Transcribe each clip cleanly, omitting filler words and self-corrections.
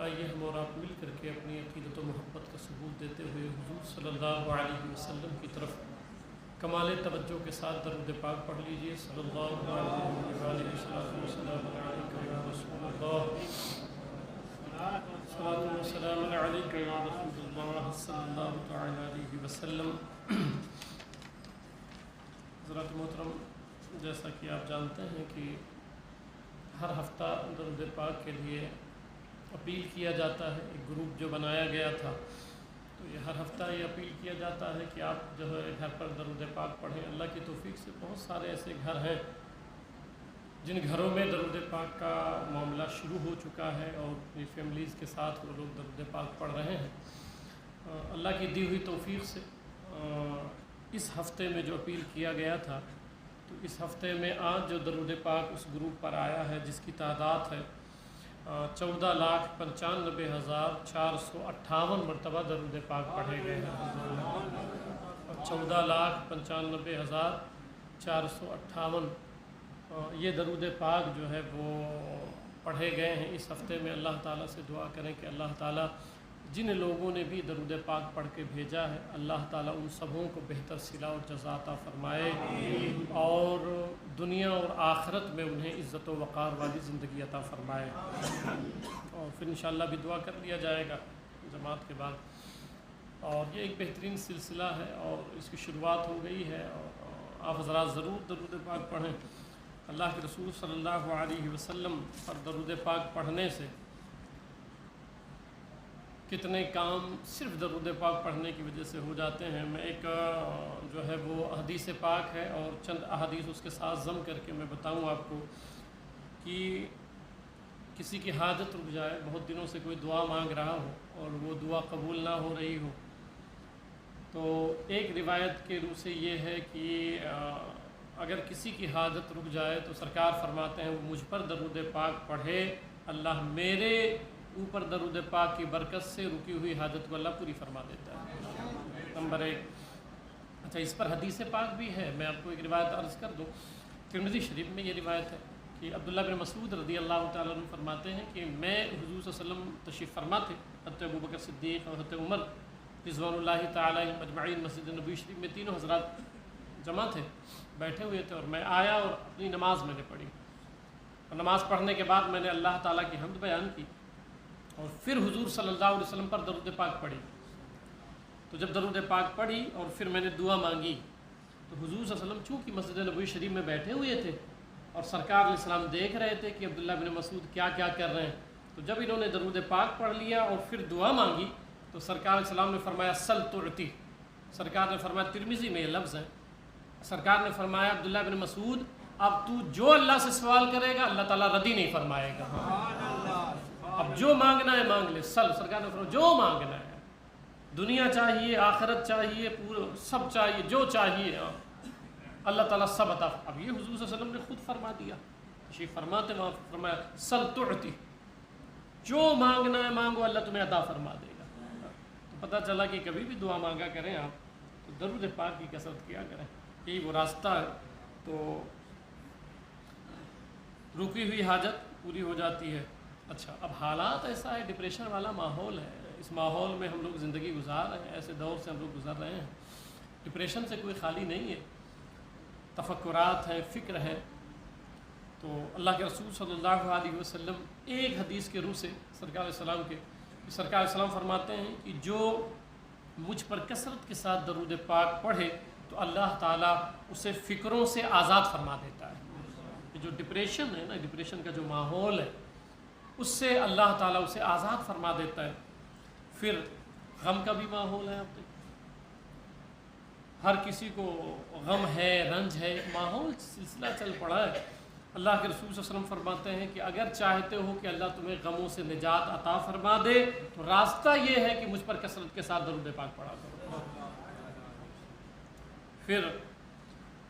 آئیے ہم اور آپ مل کر کے اپنی عقیدت و محبت کا ثبوت دیتے ہوئے حضور صلی اللہ علیہ وسلم کی طرف کمال توجہ کے ساتھ درود پاک پڑھ لیجئے۔ صلی اللہ علیہ وسلم یا رسول اللہ، صلاۃ و سلام علیک یا رسول اللہ صلی اللہ تعالی علیہ وسلم۔ حضرات محترم، جیسا کہ آپ جانتے ہیں کہ ہر ہفتہ درود پاک کے لیے اپیل کیا جاتا ہے، ایک گروپ جو بنایا گیا تھا، تو یہ ہر ہفتہ یہ اپیل کیا جاتا ہے کہ آپ جو ہے گھر پر درود پاک پڑھیں۔ اللہ کی توفیق سے بہت سارے ایسے گھر ہیں جن گھروں میں درود پاک کا معاملہ شروع ہو چکا ہے اور اپنی فیملیز کے ساتھ وہ لوگ درود پاک پڑھ رہے ہیں۔ اللہ کی دی ہوئی توفیق سے اس ہفتے میں جو اپیل کیا گیا تھا، تو اس ہفتے میں آج جو درود پاک اس گروپ پر آیا ہے جس کی تعداد ہے 14,95,458 مرتبہ درود پاک پڑھے گئے ہیں۔ 14,95,458 یہ درود پاک جو ہے وہ پڑھے گئے ہیں اس ہفتے میں۔ اللہ تعالیٰ سے دعا کریں کہ اللہ تعالیٰ جن لوگوں نے بھی درود پاک پڑھ کے بھیجا ہے، اللہ تعالیٰ ان سبوں کو بہتر صلہ اور جزا عطا فرمائے اور دنیا اور آخرت میں انہیں عزت و وقار والی زندگی عطا فرمائے۔ اور پھر انشاءاللہ بھی دعا کر لیا جائے گا جماعت کے بعد۔ اور یہ ایک بہترین سلسلہ ہے اور اس کی شروعات ہو گئی ہے، اور آپ حضرات ضرور درود پاک پڑھیں۔ اللہ کے رسول صلی اللہ علیہ وسلم پر درود پاک پڑھنے سے کتنے کام صرف درود پاک پڑھنے کی وجہ سے ہو جاتے ہیں۔ میں ایک جو ہے وہ حدیث پاک ہے اور چند احادیث اس کے ساتھ ضم کر کے میں بتاؤں آپ کو کہ کسی کی حاجت رک جائے، بہت دنوں سے کوئی دعا مانگ رہا ہو اور وہ دعا قبول نہ ہو رہی ہو، تو ایک روایت کے روح سے یہ ہے کہ اگر کسی کی حاجت رک جائے تو سرکار فرماتے ہیں وہ مجھ پر درود پاک پڑھے، اللہ میرے اوپر درود پاک کی برکت سے رکی ہوئی حاجت کو اللہ پوری فرما دیتا ہے۔ نمبر 1۔ اچھا، اس پر حدیث پاک بھی ہے، میں آپ کو ایک روایت عرض کر دوں۔ ترمذی شریف میں یہ روایت ہے کہ عبداللہ بن مسعود رضی اللہ تعالیٰ عنہ فرماتے ہیں کہ میں حضور صلی اللہ علیہ وسلم تشریف فرما تھے، حضرت ابوبکر صدیق اور حضرت عمر رضوان اللہ تعالیٰ علیہم اجمعین مسجد نبوی شریف میں تینوں حضرات جمع تھے، بیٹھے ہوئے تھے، اور میں آیا اور اپنی نماز میں نے پڑھی، اور نماز پڑھنے کے بعد میں نے اللہ تعالیٰ کی حمد بیان کی اور پھر حضور صلی اللہ علیہ وسلم پر درود پاک پڑھی۔ تو جب درود پاک پڑھی اور پھر میں نے دعا مانگی تو حضور صلی اللہ علیہ وسلم چونکہ مسجد نبوی شریف میں بیٹھے ہوئے تھے اور سرکار علیہ السلام دیکھ رہے تھے کہ عبداللہ بن مسعود کیا کیا کر رہے ہیں، تو جب انہوں نے درود پاک پڑھ لیا اور پھر دعا مانگی تو سرکار علیہ السلام نے فرمایا سل تعطی۔ سرکار نے فرمایا، ترمذی میں یہ لفظ ہے، سرکار نے فرمایا عبداللہ بن مسعود اب تو جو اللہ سے سوال کرے گا اللہ تعالیٰ ردی نہیں فرمائے گا، اب جو مانگنا ہے مانگ لے۔ سل، سرکار نے فرمایا جو مانگنا ہے، دنیا چاہیے، آخرت چاہیے، پورا سب چاہیے، جو چاہیے اللہ تعالیٰ سب عطا۔ اب یہ حضور صلی اللہ علیہ وسلم نے خود فرما دیا، تشریف فرماتے وہاں فرمایا سل تعطی، جو مانگنا ہے مانگو اللہ تمہیں عطا فرما دے گا۔ تو پتہ چلا کہ کبھی بھی دعا مانگا کریں آپ تو درود پاک کی کثرت کیا کریں، یہی وہ راستہ ہے، تو رکی ہوئی حاجت پوری ہو جاتی ہے۔ اچھا، اب حالات ایسا ہے، ڈپریشن والا ماحول ہے، اس ماحول میں ہم لوگ زندگی گزار رہے ہیں، ایسے دور سے ہم لوگ گزر رہے ہیں، ڈپریشن سے کوئی خالی نہیں ہے، تفکرات ہیں، فکر ہے۔ تو اللہ کے رسول صلی اللہ علیہ وسلم ایک حدیث کے روح سے سرکار علیہ السلام فرماتے ہیں کہ جو مجھ پر کثرت کے ساتھ درود پاک پڑھے تو اللہ تعالیٰ اسے فکروں سے آزاد فرما دیتا ہے۔ جو ڈپریشن ہے نا، ڈپریشن کا جو ماحول ہے اس سے اللہ تعالیٰ اسے آزاد فرما دیتا ہے۔ پھر غم کا بھی ماحول ہے، آپ دیکھیں ہر کسی کو غم ہے، رنج ہے، ایک ماحول سلسلہ چل پڑا ہے۔ اللہ کے رسول صلی اللہ علیہ وسلم فرماتے ہیں کہ اگر چاہتے ہو کہ اللہ تمہیں غموں سے نجات عطا فرما دے تو راستہ یہ ہے کہ مجھ پر کثرت کے ساتھ درود پاک پڑھا کرو۔ پھر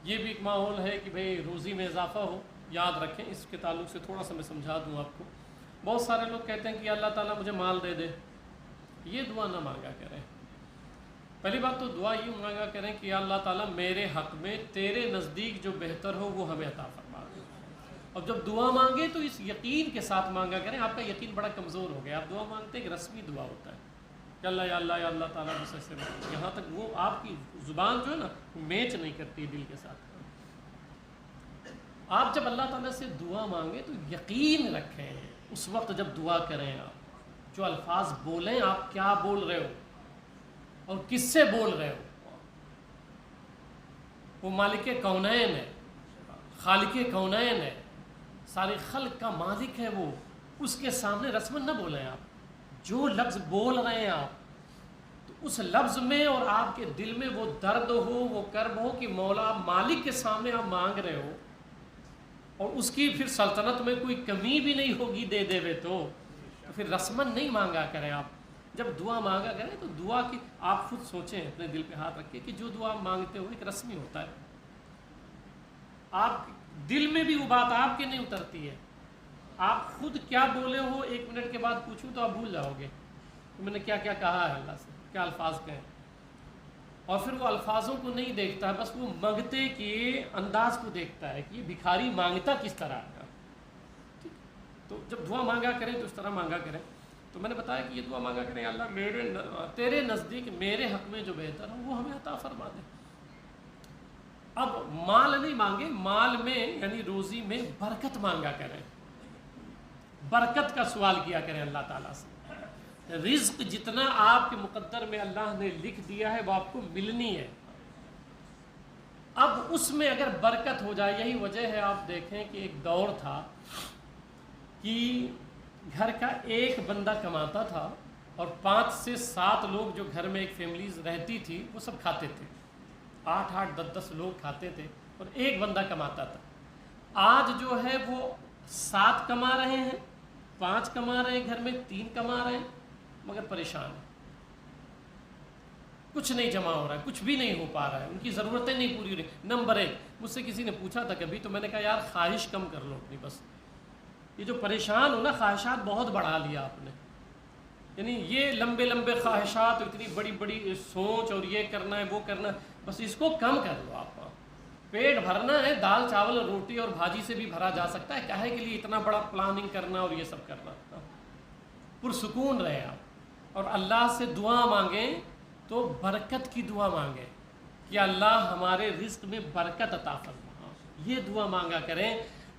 یہ بھی ایک ماحول ہے کہ بھئی روزی میں اضافہ ہو۔ یاد رکھیں، اس کے تعلق سے تھوڑا سا میں سمجھا دوں آپ کو۔ بہت سارے لوگ کہتے ہیں کہ اللہ تعالیٰ مجھے مال دے دے، یہ دعا نہ مانگا کریں۔ پہلی بات تو دعا یہ مانگا کریں کہ یا اللہ تعالیٰ میرے حق میں تیرے نزدیک جو بہتر ہو وہ ہمیں عطا فرما دے۔ اور جب دعا مانگے تو اس یقین کے ساتھ مانگا کریں. آپ کا یقین بڑا کمزور ہو گیا. آپ دعا مانگتے ہیں کہ رسمی دعا ہوتا ہے کہ اللہ یا اللہ یا اللہ تعالیٰ بس ایسے مانگے. یہاں تک وہ آپ کی زبان جو ہے نا میچ نہیں کرتی دل کے ساتھ. آپ جب اللہ تعالیٰ سے دعا مانگیں تو یقین رکھیں. اس وقت جب دعا کریں آپ جو الفاظ بولیں آپ کیا بول رہے ہو اور کس سے بول رہے ہو. وہ مالک کونین ہے, خالق کونین ہے, سارے خلق کا مالک ہے. وہ اس کے سامنے رسمن نہ بولیں. آپ جو لفظ بول رہے ہیں آپ تو اس لفظ میں اور آپ کے دل میں وہ درد ہو, وہ کرب ہو کہ مولا مالک کے سامنے آپ مانگ رہے ہو اور اس کی پھر سلطنت میں کوئی کمی بھی نہیں ہوگی دے دے وے تو پھر رسمن نہیں مانگا کریں. آپ جب دعا مانگا کریں تو دعا کی آپ خود سوچیں, اپنے دل پہ ہاتھ رکھ کے کہ جو دعا مانگتے ہو ایک رسمی ہوتا ہے. آپ دل میں بھی وہ بات آپ کے نہیں اترتی ہے. آپ خود کیا بولے ہو 1 منٹ کے بعد پوچھوں تو آپ بھول جاؤ گے کہ میں نے کیا کیا کہا ہے اللہ سے, کیا الفاظ کہیں. اور پھر وہ الفاظوں کو نہیں دیکھتا, بس وہ مانگتے کے انداز کو دیکھتا ہے کہ یہ بھکاری مانگتا کس طرح کا. تو جب دعا مانگا کریں تو اس طرح مانگا کریں. تو میں نے بتایا کہ یہ دعا مانگا کریں اللہ تیرے نزدیک میرے حق میں جو بہتر ہو وہ ہمیں عطا فرما دے. اب مال نہیں مانگے, مال میں یعنی روزی میں برکت مانگا کریں. برکت کا سوال کیا کریں اللہ تعالیٰ سے. رزق جتنا آپ کے مقدر میں اللہ نے لکھ دیا ہے وہ آپ کو ملنی ہے. اب اس میں اگر برکت ہو جائے, یہی وجہ ہے آپ دیکھیں کہ ایک دور تھا کہ گھر کا ایک بندہ کماتا تھا اور 5 سے 7 لوگ جو گھر میں ایک فیملیز رہتی تھی وہ سب کھاتے تھے. 8-8 10-10 لوگ کھاتے تھے اور ایک بندہ کماتا تھا. آج جو ہے وہ 7 کما رہے ہیں, 5 کما رہے ہیں گھر میں, 3 کما رہے ہیں مگر پریشان ہیں. کچھ نہیں جمع ہو رہا ہے, کچھ بھی نہیں ہو پا رہا ہے, ان کی ضرورتیں نہیں پوری ہو رہی. نمبر 1, مجھ سے کسی نے پوچھا تھا کبھی تو میں نے کہا یار خواہش کم کر لو اپنی. بس یہ جو پریشان ہو نا, خواہشات بہت بڑھا لیا آپ نے. یعنی یہ لمبے لمبے خواہشات, اتنی بڑی بڑی سوچ اور یہ کرنا ہے وہ کرنا ہے, بس اس کو کم کر لو. آپ پیٹ بھرنا ہے دال چاول روٹی اور بھاجی سے بھی بھرا جا سکتا ہے, کاہے کے لیے اتنا بڑا پلاننگ کرنا اور یہ سب کرنا. پرسکون رہے آپ اور اللہ سے دعا مانگیں تو برکت کی دعا مانگیں کہ اللہ ہمارے رزق میں برکت عطا فرما. یہ دعا مانگا کریں.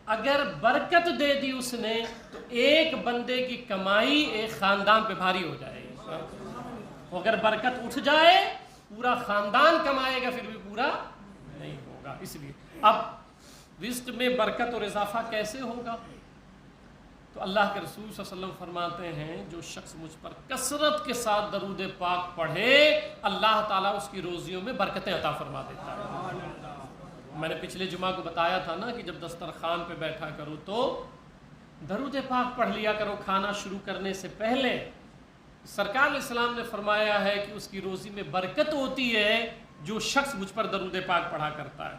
اگر برکت دے دی اس نے تو ایک بندے کی کمائی ایک خاندان پہ بھاری ہو جائے گی. اگر برکت اٹھ جائے پورا خاندان کمائے گا, پھر بھی پورا نہیں ہوگا. اس لیے اب رزق میں برکت اور اضافہ کیسے ہوگا؟ تو اللہ کے رسول صلی اللہ علیہ وسلم فرماتے ہیں جو شخص مجھ پر کثرت کے ساتھ درود پاک پڑھے اللہ تعالیٰ اس کی روزیوں میں برکتیں عطا فرما دیتا ہے. میں نے پچھلے جمعہ کو بتایا تھا نا کہ جب دسترخوان پہ بیٹھا کرو تو درود پاک پڑھ لیا کرو کھانا شروع کرنے سے پہلے. سرکار علیہ السلام نے فرمایا ہے کہ اس کی روزی میں برکت ہوتی ہے جو شخص مجھ پر درود پاک پڑھا کرتا ہے.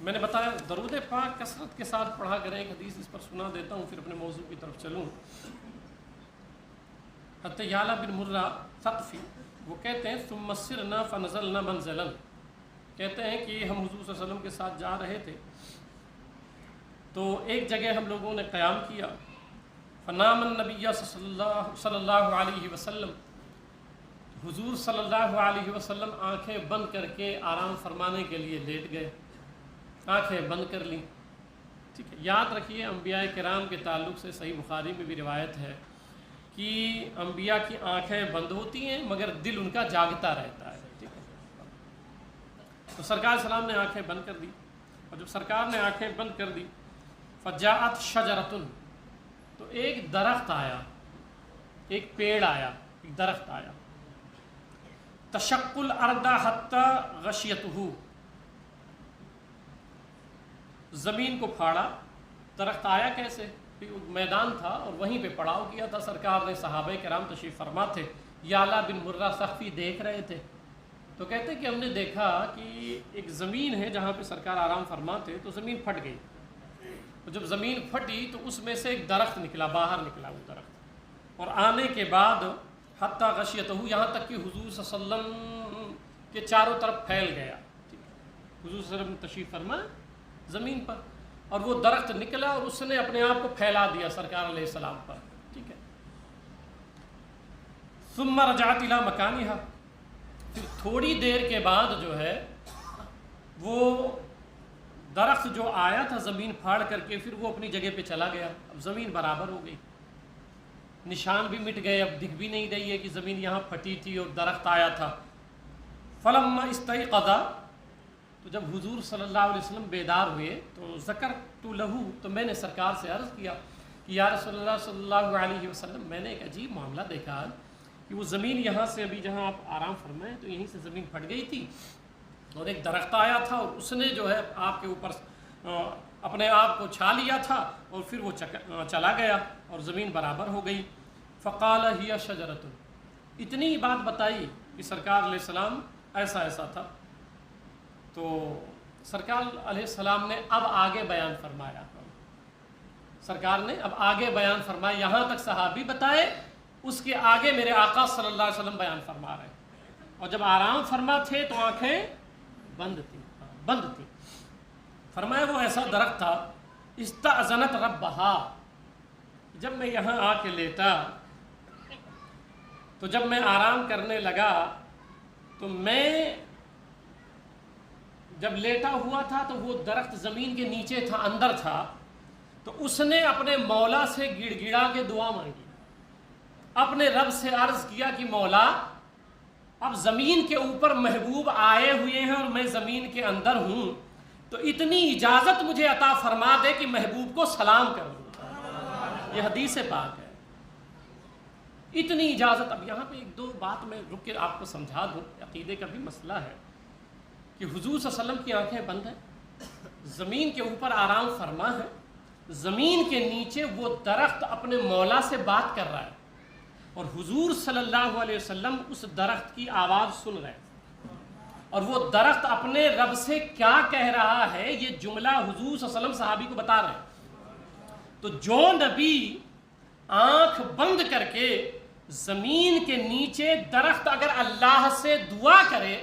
میں نے بتایا درود پاک کثرت کے ساتھ پڑھا کریں. ایک حدیث اس پر سنا دیتا ہوں پھر اپنے موضوع کی طرف چلوں. حضرت یعلا بن مرہ ثقفی وہ کہتے ہیں ثم سرنا فنزلنا منزلا, کہتے ہیں کہ ہم حضور صلی اللہ علیہ وسلم کے ساتھ جا رہے تھے تو ایک جگہ ہم لوگوں نے قیام کیا. فنام النبی صلی اللہ علیہ وسلم, حضور صلی اللہ علیہ وسلم آنکھیں بند کر کے آرام فرمانے کے لیے لیٹ گئے, آنکھیں بند کر لیں. ٹھیک ہے, یاد رکھیے انبیاء کرام کے تعلق سے صحیح بخاری میں بھی روایت ہے کہ انبیاء کی آنکھیں بند ہوتی ہیں مگر دل ان کا جاگتا رہتا ہے. ٹھیک ہے, تو سرکار سلام نے آنکھیں بند کر دی اور جب سرکار نے آنکھیں بند کر دی فجاءت شجرۃ, تو ایک درخت آیا, ایک پیڑ آیا, ایک درخت آیا. تشق الارض حتی غشیتہ, زمین کو پھاڑا. درخت آیا کیسے؟ میدان تھا اور وہیں پہ پڑاؤ کیا تھا سرکار نے. صحابہ کرام تشریف فرما تھے. یعلا بن مرہ ثقفی دیکھ رہے تھے تو کہتے کہ ہم نے دیکھا کہ ایک زمین ہے جہاں پہ سرکار آرام فرما تھے, تو زمین پھٹ گئی. تو جب زمین پھٹی تو اس میں سے ایک درخت نکلا, باہر نکلا وہ درخت, اور آنے کے بعد حتی غشیتہ, یہاں تک کہ حضور صلی اللہ علیہ وسلم کے چاروں طرف پھیل گیا. حضور صلی اللہ علیہ وسلم تشریف فرما زمین پر، اور وہ درخت نکلا اور اس نے اپنے آپ کو پھیلا دیا سرکار علیہ السلام پر، ٹھیک ہے۔ ثم رجعت الى مکانہا، پھر تھوڑی دیر کے بعد جو ہے وہ درخت جو آیا تھا زمین پھاڑ کر کے، پھر وہ اپنی جگہ پہ چلا گیا، اب زمین برابر ہو گئی، نشان بھی مٹ گئے، اب دکھ بھی نہیں رہی ہے کہ زمین یہاں پھٹی تھی اور درخت آیا تھا۔ فلما استيقظ، تو جب حضور صلی اللہ علیہ وسلم بیدار ہوئے تو ذکرت لہ، تو میں نے سرکار سے عرض کیا کہ یا رسول اللہ صلی اللہ علیہ وسلم، میں نے ایک عجیب معاملہ دیکھا کہ وہ زمین یہاں سے ابھی جہاں آپ آرام فرمائیں تو یہیں سے زمین پھٹ گئی تھی، اور ایک درخت آیا تھا اور اس نے جو ہے آپ کے اوپر اپنے آپ کو چھا لیا تھا، اور پھر وہ چلا گیا اور زمین برابر ہو گئی۔ فقال ہی شجرۃ، اتنی بات بتائی کہ سرکار علیہ السلام ایسا ایسا تھا، تو سرکار علیہ السلام نے اب آگے بیان فرمایا، سرکار نے اب آگے بیان فرمایا، یہاں تک صحابی بتائے، اس کے آگے میرے آقا صلی اللہ علیہ وسلم بیان فرما رہے، اور جب آرام فرما تھے تو آنکھیں بند تھی۔ فرمایا وہ ایسا درخت تھا، استأذنت ربہا، جب میں یہاں آ کے لیٹا تو جب میں آرام کرنے لگا تو میں جب لیٹا ہوا تھا تو وہ درخت زمین کے نیچے تھا، اندر تھا، تو اس نے اپنے مولا سے گڑ گڑا کے دعا مانگی، اپنے رب سے عرض کیا کہ مولا اب زمین کے اوپر محبوب آئے ہوئے ہیں اور میں زمین کے اندر ہوں، تو اتنی اجازت مجھے عطا فرما دے کہ محبوب کو سلام کروں۔ یہ حدیث پاک ہے، اتنی اجازت۔ اب یہاں پہ ایک دو بات میں رک کے آپ کو سمجھا دوں، عقیدے کا بھی مسئلہ ہے کہ حضور صلی اللہ علیہ وسلم کی آنکھیں بند ہیں، زمین کے اوپر آرام فرما ہے، زمین کے نیچے وہ درخت اپنے مولا سے بات کر رہا ہے، اور حضور صلی اللہ علیہ وسلم اس درخت کی آواز سن رہے ہیں، اور وہ درخت اپنے رب سے کیا کہہ رہا ہے یہ جملہ حضور صلی اللہ علیہ وسلم صحابی کو بتا رہے ہیں۔ تو جو نبی آنکھ بند کر کے زمین کے نیچے درخت اگر اللہ سے دعا کرے،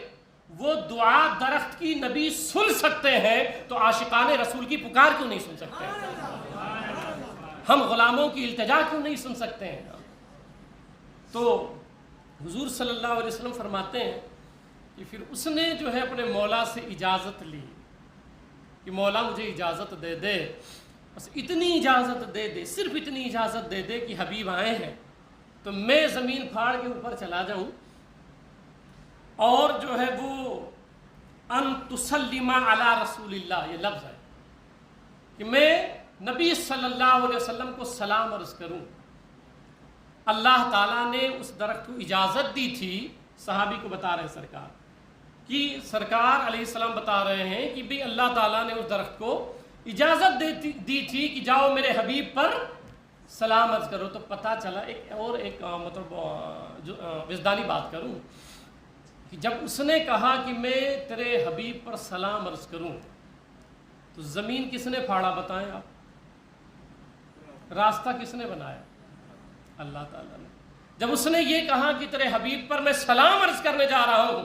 وہ دعا درخت کی نبی سن سکتے ہیں، تو عاشقان رسول کی پکار کیوں نہیں سن سکتے؟ ہم غلاموں کی التجا کیوں نہیں سن سکتے ہیں؟ تو حضور صلی اللہ علیہ وسلم فرماتے ہیں کہ پھر اس نے جو ہے اپنے مولا سے اجازت لی کہ مولا مجھے اجازت دے دے، بس اتنی اجازت دے دے، صرف اتنی اجازت دے دے کہ حبیب آئے ہیں تو میں زمین پھاڑ کے اوپر چلا جاؤں، اور جو ہے وہ ان تسلم علی رسول اللہ، یہ لفظ ہے کہ میں نبی صلی اللہ علیہ وسلم کو سلام عرض کروں۔ اللہ تعالیٰ نے اس درخت کو اجازت دی تھی، صحابی کو بتا رہے ہیں سرکار کہ سرکار علیہ السلام بتا رہے ہیں کہ بھی اللہ تعالیٰ نے اس درخت کو اجازت دی تھی کہ جاؤ میرے حبیب پر سلام عرض کرو۔ تو پتہ چلا ایک مطلب وجدانی بات کروں کہ جب اس نے کہا کہ میں تیرے حبیب پر سلام عرض کروں، تو زمین کس نے پھاڑا بتائیں آپ؟ راستہ کس نے بنایا؟ اللہ تعالیٰ نے۔ جب اس نے یہ کہا کہ تیرے حبیب پر میں سلام عرض کرنے جا رہا ہوں،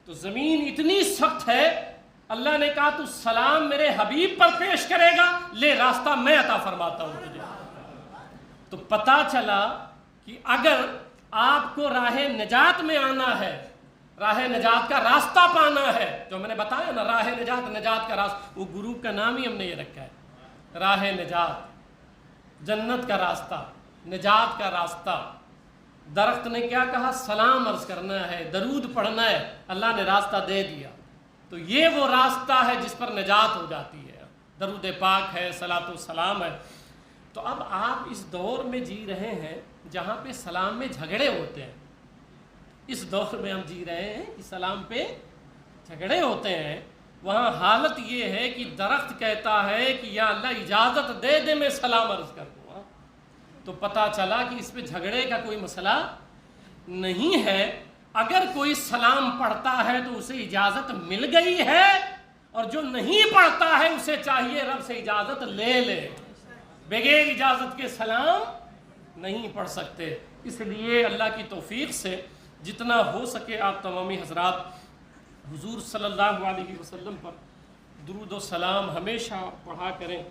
تو زمین اتنی سخت ہے، اللہ نے کہا تو سلام میرے حبیب پر پیش کرے گا، لے راستہ میں عطا فرماتا ہوں تجھے۔ تو پتہ چلا کہ اگر آپ کو راہ نجات میں آنا ہے، راہ نجات کا راستہ پانا ہے، جو میں نے بتایا نا راہ نجات کا راستہ، وہ گروپ کا نام ہی ہم نے یہ رکھا ہے، راہ نجات، جنت کا راستہ، نجات کا راستہ۔ درخت نے کیا کہا؟ سلام عرض کرنا ہے، درود پڑھنا ہے، اللہ نے راستہ دے دیا۔ تو یہ وہ راستہ ہے جس پر نجات ہو جاتی ہے، درود پاک ہے، صلاۃ و سلام ہے۔ تو اب آپ اس دور میں جی رہے ہیں جہاں پہ سلام میں جھگڑے ہوتے ہیں، اس دور میں ہم جی رہے ہیں کہ سلام پہ جھگڑے ہوتے ہیں، وہاں حالت یہ ہے کہ درخت کہتا ہے کہ یا اللہ اجازت دے دے میں سلام عرض کر دوں۔ تو پتہ چلا کہ اس پہ جھگڑے کا کوئی مسئلہ نہیں ہے، اگر کوئی سلام پڑھتا ہے تو اسے اجازت مل گئی ہے، اور جو نہیں پڑھتا ہے اسے چاہیے رب سے اجازت لے لے، بغیر اجازت کے سلام نہیں پڑھ سکتے۔ اس لیے اللہ کی توفیق سے جتنا ہو سکے آپ تمامی حضرات حضور صلی اللہ علیہ وسلم پر درود و سلام ہمیشہ پڑھا کریں۔